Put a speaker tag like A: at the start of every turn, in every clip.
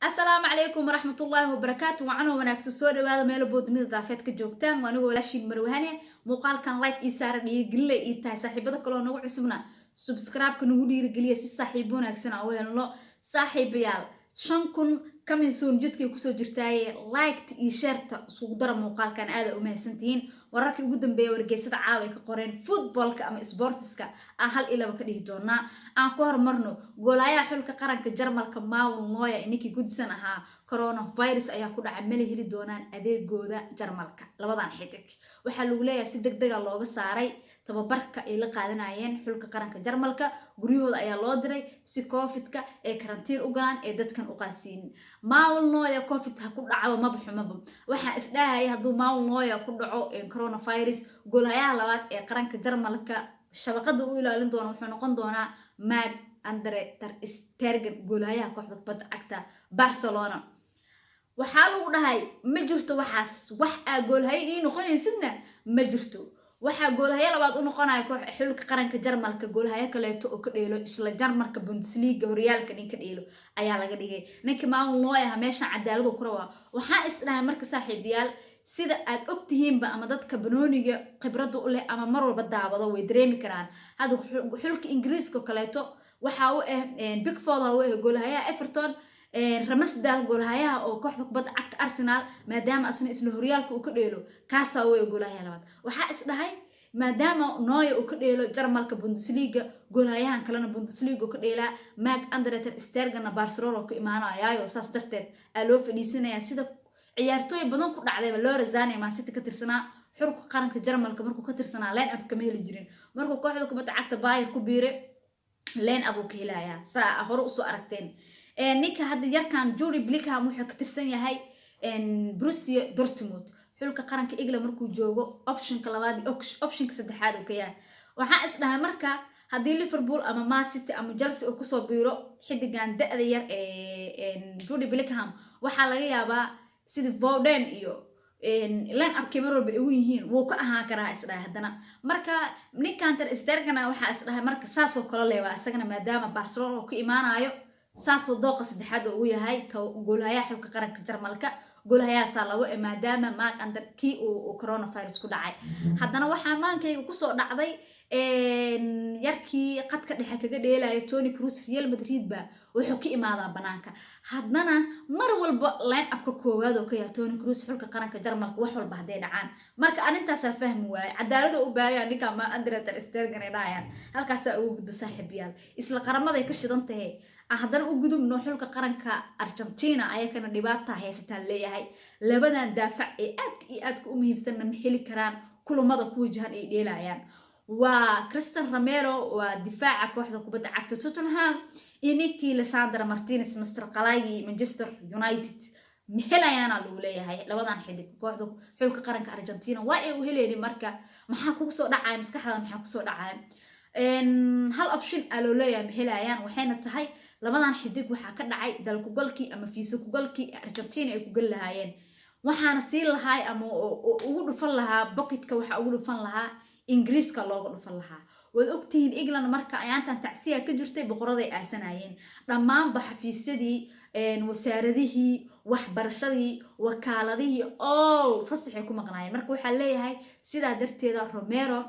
A: السلام عليكم ورحمة الله وبركاته وعنو وناكس السوري وهذا ميلو بودنيد ضافت كجوكتان وانو ولاشين مروهاني مقال كان لايك إيسار يقلي إيتاي صاحبة كلو نوع عسبنا سبسكرايب كنو يرقلي سي صاحبونا كسنا أولا لو صاحب يال شانكن كم يسون جدك وكسو جرتاي لايك إيشارتا سوق مقال كان هذا ومهسنتين وراكي قدام بي ورقيسة عاوي كقورين فوتبولك أما إسبورتسكا أهل إلا بكديه دونا aan ku hormarno goolayaha xulka qaranka Jarmalka Mauro Neuer inkii gudsanaha coronavirus ayaa ku dhacay meel heli doonaan adeegooda Jarmalka labadan xidig waxa lagu leeyahay si degdeg ah looga saaray tababarka ay la qaadanayeen xulka qaranka Jarmalka guriyahooda ayaa loo diray si COVID-ka ee karantiin u galaan ee dadkan u qaasiin Mauro Neuer COVID ha ku dhaco ma baxumaba waxa isdhahay haduu Mauro Neuer ku dhaco coronavirus goolayaha labaad ee qaranka Jarmalka shabaqada uu ilaalin doono wuxuu noqon doonaa Marc Andre ter Stegen goolayaha kooxda kubadda cagta Barcelona waxa lagu dhahay ma jirto waxaas wax goolahay ii noqonaysidna ma jirto waxa goolahay labaad u noqonaya koox xulka qaranka Jarmalka goolahay kaleeto oo ka dheelo isla Jarmalka Bundesliga horyaalka ninka dheelo ayaa laga dhigay ninka Mauro Neuer meesha cadaalad ku rawaa waxa isdhahay marka saaxiibayaal sida aad ogtihiinba ama dadka banooniga khibrad u leh ama mar walba daawado way dareemi karaan hada xulka Ingiriiska kaleeto waxa uu Pickford oo goolahayaha Everton Ramsdale goolahayaha oo kooxda kubadda cagta Arsenal maadaama asna isla horyaalka uu ka dheelo kaasa oo goolahayaha labaad waxa isdhahay maadaama Neuer uu ka dheelo Jarmalka Bundesliga goolahayahan kalena Bundesliga ka dheela Marc Andre ter Stegen Barcelona ku imaanayo saas darteed loo fadhiisanaya sida ciyaartooy badan ku dhacday loo razaanay Man City ka tirsanaa xulka qaranka Jarmalka markuu ka tirsanaa line up kama heli jirin markuu kooxda kubadda cagta Bayern ku biiray line up uu ka helaya saa hore u soo aragteen ninka hadda yarkan Jude Bellingham wuxuu ka tirsan yahay Borussia Dortmund xulka qaranka England markuu joogo optionka labaad optionka saddexaad uu ka yahay waxa isdhahay marka hadii Liverpool ama Man City ama Chelsea uu ku soo biiro xidigan da'da yar Jude Bellingham waxa laga yaabaa sida Foden iyo line up kamar walba ay u yihiin wuu ka ahaan karaa isdhahay hadana marka ninkan ter Stegen waxa isdhahay marka saas oo kala leeyahay asagana maadaama Barcelona ku imaanayo saas oo dooqa saddexaad uu yahay goolahayaha xulka qaranka Jarmalka goolahayaha salawo maadaama Marc Andre kii uu coronavirus ku dhacay hadana waxa maankayga ku soo dhacday yarkii qadka dhexe kaga dheelayo Toni Kroos Real Madrid ba wuxuu ka imaadaa banaanka hadana mar walba line up ka koowaad oo ka yahay Toni Kroos xulka qaranka Jarmalka wax walba haday dhacaan marka arintaas fahmi waay cadaalad u baahan ninka ma Andre ter Stegen dhaayaan halkaas uu gudbo saaxiibayaal isla qaramada ay ka shidan tahay haddana u gudubno xulka qaranka Argentina ayakana dhibaato haysata leeyahay labadan daafac ee aad u muhiimsan ma heli karaan kulamada ku wajahan ay dheelayaan waa Cristiano Romero waa difaaca kooxda kubadda cagta Tottenham iyo ninkii Lisandro Martinez Mr. Qalagi Manchester United mehelayana loo leeyahay labadan xidig kooxda xulka qaranka Argentina waa ay u helayeen marka maxaa ku soo dhacay maskaxda maxaa ku soo dhacay hal option loo leeyahay mehelayaan waxayna tahay labadan xidig waxa ka dhacay dalku galkii ama fiiso ku galkii Argentina ay ku gal lahaayeen waxaana si lahaay ama ugu dhufan lahaa bucketka waxa ugu dhufan lahaa Ingiriiska looga dhufan lahaa wad ogtihiin England marka ayaantan tacsiya ka jirtay boqoraday aasanayeen dhammaan xafiisyadii wasaaradihii waxbarashadii wakaaladihii oo fasaxay ku maqnaayeen marka waxa leeyahay sida darteeda Romero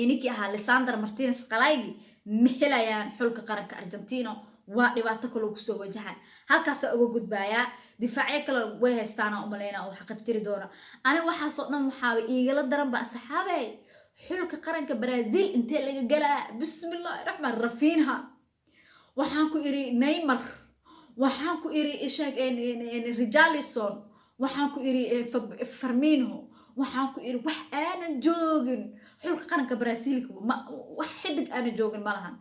A: inikii ahaa Lisandro Martinez Qalagi mehelayaan xulka qaranka Argentina waa dhibaato kale ku soo wajahan halkaas uga gudbaya difaacyo kale way haystaan oo maleena oo xaqabtiri doona ani waxa soo dhan waxa iigala daran ba saxaabay xulka qaranka Brazil intee laga galaa bismillaahir rahmaanir rahiim waxaan ku iri Neymar waxaan ku iri Ishaq Richarlison waxaan ku iri Firmino waxaan ku iri wax aanan joogin xulka qaranka Brazil wax xidig aanan joogin malahan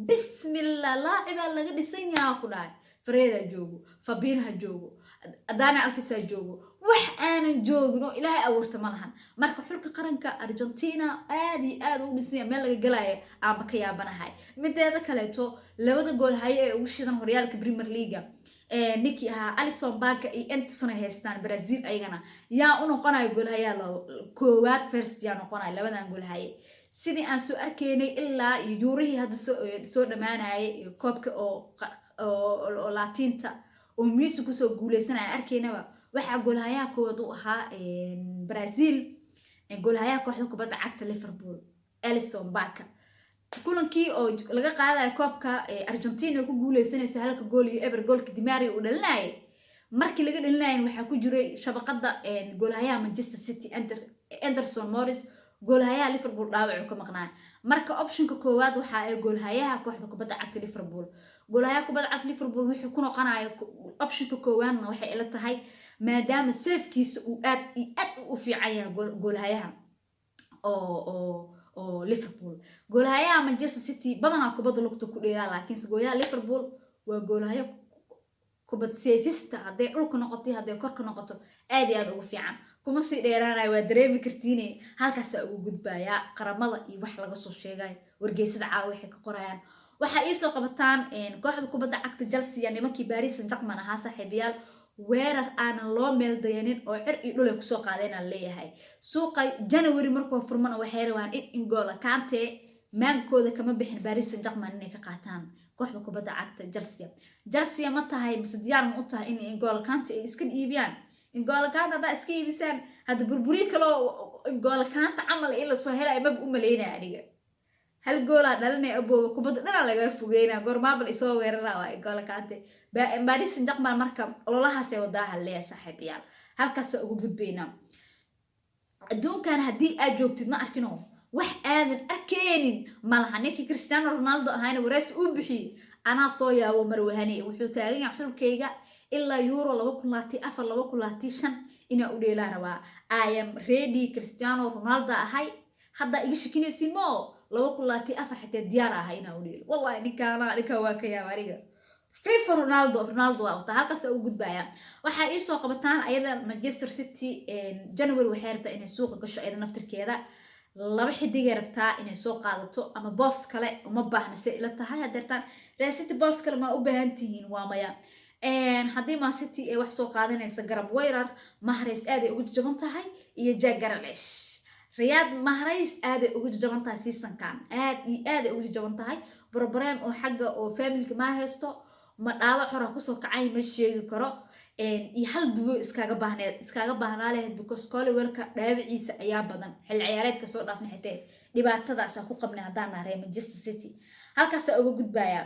A: bismillah laaciba laga dhisan yahay ku dhaay Freda joogo Fabinho joogo Dani Alves joogo wax aanan joogin oo Ilaahay awoorta malahan marka xulka qaranka Argentina aad u dhisay meel laga galaayo ama ka yaabanahay mideeda kaleeto labada gool hay ee ugu shidan horyaalka Premier League ninkii ahaa Alisson Becker iyo Anderson haystaan Brazil ayagana yaa u noqonay goolahayaha koowaad first yaa noqonay labadan goolahay sidii aan soo arkaynay ilaa yuurihii hadda soo dhamaanayay koobka oo laatinta oo Messi kusoo guuleysanaya arkaynaba waxa goolhayaha koowaad u ahaa Brazil goolhayaha kooxda kubadda cagta Liverpool Alisson Becker kulankii oo laga qaadayo koobka Argentina ku guuleysanaysa halka gool iyo ever goolka Di Maria uu dhalinayay markii laga dhalinayay waxa ku jiray shabaqada goolhayaha Manchester City Anderson Morris goolhayaha Liverpool dhaawac ka maqnaa marka optionka koowaad waxa ay goolhayaha kooxda kubadda cagta Liverpool goolhayaha kubadda cagta Liverpool wuxuu ku noqonayaa optionka koowaadna waxay ila tahay maadaama safekiisa uu aad u fiican yahay goolhayaha oo Liverpool goolhayaha Manchester City badana kubadda lugta ku dheeraa laakiin goolhayaha Liverpool waa goolhayaha kubadda safista haday dhulka noqoto haday korka noqoto aad iyo aad ugu fiican kuma sii dheeraanay waa dareemi kartiin halkaas ugu gudbaya qaramada iyo wax laga soo sheegay wargeysada caawa waxay ka qorayaan waxa ay soo qabataan kooxda kubadda cagta Chelsea nimankii Paris Saint-Germain ahaa saaxiibayaal weerar aan loo meel dayanin oo cir iyo dhul ay ku soo qaadeen aan leeyahay suuqa January markuu furmana waxay rabaan in N'Golo Kante maankooda kama bixin Paris Saint-Germain inay ka qaataan kooxda kubadda cagta Chelsea ma tahay mise diyaar ma u tahay in N'Golo Kante ay iska iibiyaan N'Golo Kante hada iska iibisaan hada burburi kale N'Golo Kante amal ila soo helay ma u maleynaa aniga hal gool dhalinay abooba kubadda dhana laga fogeeyna goormaabal isoo weeraraa waa N'Golo Kante Paris Saint-Germain marka ololahaas ay wadaha leeyahay saaxiibayaal halkaas ugu gudbayna adduunkan hadii aad joogtid ma arkino wax aadan arkeenin malaha ninkii Cristiano Ronaldo ahayna wareys u bixiyay ana soo yaabo Marwahani wuxuu taagan yahay xulkayga ilaa euro 2024 ina u dheelaa rabaa I am ready Cristiano Ronaldo ahay hadda iga shakinaysiin mo 2024 xitaa diyaar ahay ina u dheelo wallahi ninka waa ka yaabariga FIFA Ronaldo waa halkaas ugu gudbaya waxa ay soo qabataan ayada Manchester City January waxay rabtaa inay suuqa gasho ayada naftirkeeda laba xidig ay rabtaa inay soo qaadato ama boss kale uma baahna si ila tahay hadeertaan Real City boss kale ma u baahan tihiin waa maya haddii Man City ay wax soo qaadanaysa garab weerar Mahrez aad ay ugu jaban tahay iyo Jack Grealish Riyad Mahrez aad ay ugu jaban tahay seasonkan aad ay ugu jaban tahay problem oo xagga oo family ma haysto ma dhaawac hore ku soo kacay ma sheegi karo iyo hal dubo iskaga baahnaa lahayd because Colwellka dhaawiciisa ayaa badan xil ciyaareedka soo dhaafnay xitaa dhibaatadaas ku qabnay hadaan nahay Manchester City halkaas ugu gudbaya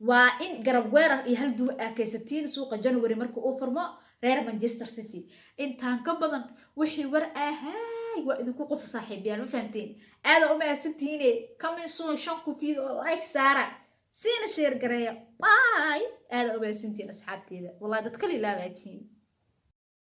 A: waa in garab weerar iyo hal dubo akaysatiin suuqa January markuu uu furmo reer Manchester City intaan ka badan wixii war ahay waa idinku qof saaxiibayaan ma fahamteen aad u maasantiin comment shan ku fiido like saara سينا شير قرية باي هذا أبا سنتين أصحابتي والله دتكلي لا باتين